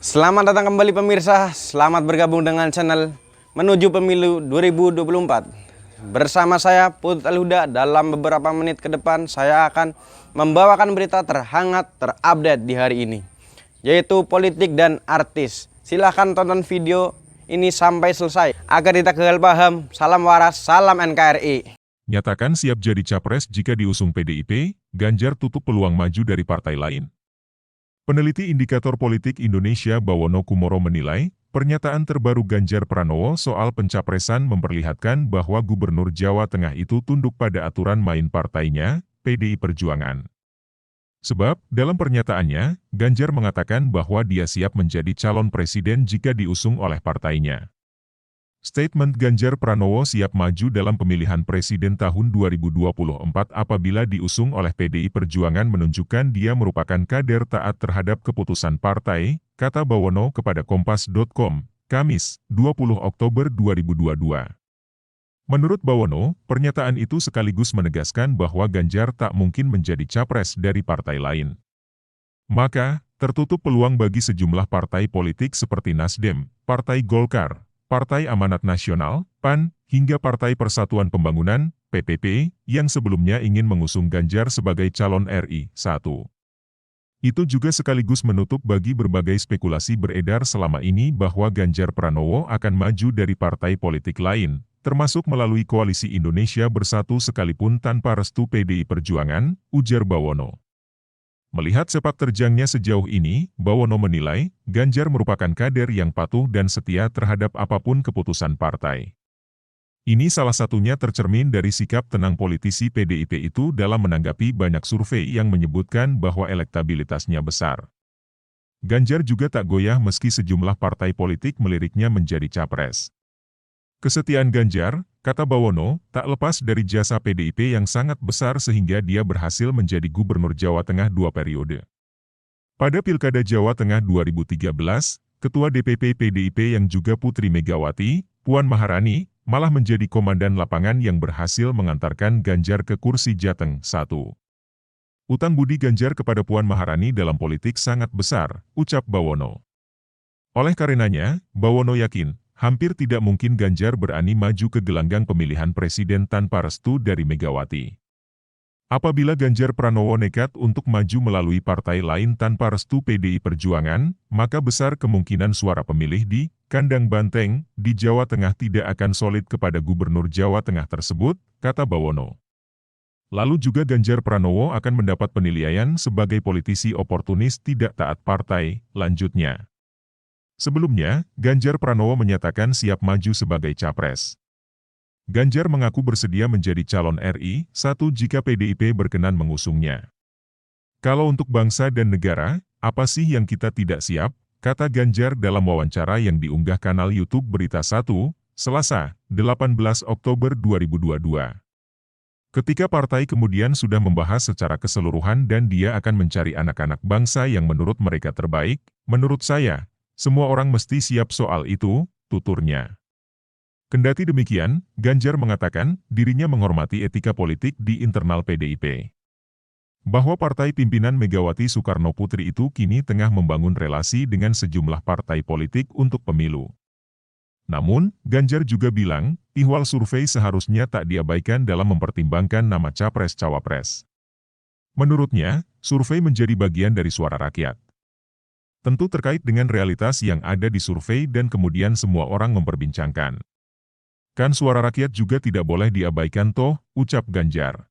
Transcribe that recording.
Selamat datang kembali pemirsa, selamat bergabung dengan channel Menuju Pemilu 2024. Bersama saya Putut Al-Huda, dalam beberapa menit ke depan saya akan membawakan berita terhangat terupdate di hari ini, yaitu politik dan artis. Silahkan tonton video ini sampai selesai agar kita gagal paham. Salam waras, salam NKRI. Nyatakan siap jadi capres jika diusung PDIP, Ganjar tutup peluang maju dari partai lain. Peneliti Indikator Politik Indonesia Bawono Kumoro menilai, pernyataan terbaru Ganjar Pranowo soal pencapresan memperlihatkan bahwa Gubernur Jawa Tengah itu tunduk pada aturan main partainya, PDI Perjuangan. Sebab, dalam pernyataannya, Ganjar mengatakan bahwa dia siap menjadi calon presiden jika diusung oleh partainya. Statement Ganjar Pranowo siap maju dalam pemilihan presiden tahun 2024 apabila diusung oleh PDI Perjuangan menunjukkan dia merupakan kader taat terhadap keputusan partai, kata Bawono kepada Kompas.com, Kamis, 20 Oktober 2022. Menurut Bawono, pernyataan itu sekaligus menegaskan bahwa Ganjar tak mungkin menjadi capres dari partai lain. Maka, tertutup peluang bagi sejumlah partai politik seperti Nasdem, Partai Golkar, Partai Amanat Nasional, PAN, hingga Partai Persatuan Pembangunan, PPP, yang sebelumnya ingin mengusung Ganjar sebagai calon RI 1. Itu juga sekaligus menutup bagi berbagai spekulasi beredar selama ini bahwa Ganjar Pranowo akan maju dari partai politik lain, termasuk melalui Koalisi Indonesia Bersatu sekalipun tanpa restu PDI Perjuangan, ujar Bawono. Melihat sepak terjangnya sejauh ini, Bawono menilai, Ganjar merupakan kader yang patuh dan setia terhadap apapun keputusan partai. Ini salah satunya tercermin dari sikap tenang politisi PDIP itu dalam menanggapi banyak survei yang menyebutkan bahwa elektabilitasnya besar. Ganjar juga tak goyah meski sejumlah partai politik meliriknya menjadi capres. Kesetiaan Ganjar, kata Bawono, tak lepas dari jasa PDIP yang sangat besar sehingga dia berhasil menjadi Gubernur Jawa Tengah 2 periode. Pada Pilkada Jawa Tengah 2013, Ketua DPP PDIP yang juga Putri Megawati, Puan Maharani, malah menjadi komandan lapangan yang berhasil mengantarkan Ganjar ke kursi Jateng 1. Utang budi Ganjar kepada Puan Maharani dalam politik sangat besar, ucap Bawono. Oleh karenanya, Bawono yakin, hampir tidak mungkin Ganjar berani maju ke gelanggang pemilihan presiden tanpa restu dari Megawati. Apabila Ganjar Pranowo nekat untuk maju melalui partai lain tanpa restu PDI Perjuangan, maka besar kemungkinan suara pemilih di kandang banteng di Jawa Tengah tidak akan solid kepada Gubernur Jawa Tengah tersebut, kata Bawono. Lalu juga Ganjar Pranowo akan mendapat penilaian sebagai politisi oportunis tidak taat partai, lanjutnya. Sebelumnya, Ganjar Pranowo menyatakan siap maju sebagai capres. Ganjar mengaku bersedia menjadi calon RI 1 jika PDIP berkenan mengusungnya. Kalau untuk bangsa dan negara, apa sih yang kita tidak siap, kata Ganjar dalam wawancara yang diunggah kanal YouTube Berita 1, Selasa, 18 Oktober 2022. Ketika partai kemudian sudah membahas secara keseluruhan dan dia akan mencari anak-anak bangsa yang menurut mereka terbaik, menurut saya, semua orang mesti siap soal itu, tuturnya. Kendati demikian, Ganjar mengatakan dirinya menghormati etika politik di internal PDIP. Bahwa partai pimpinan Megawati Soekarno Putri itu kini tengah membangun relasi dengan sejumlah partai politik untuk pemilu. Namun, Ganjar juga bilang, ihwal survei seharusnya tak diabaikan dalam mempertimbangkan nama capres-cawapres. Menurutnya, survei menjadi bagian dari suara rakyat. Tentu terkait dengan realitas yang ada di survei dan kemudian semua orang memperbincangkan. Kan suara rakyat juga tidak boleh diabaikan toh, ucap Ganjar.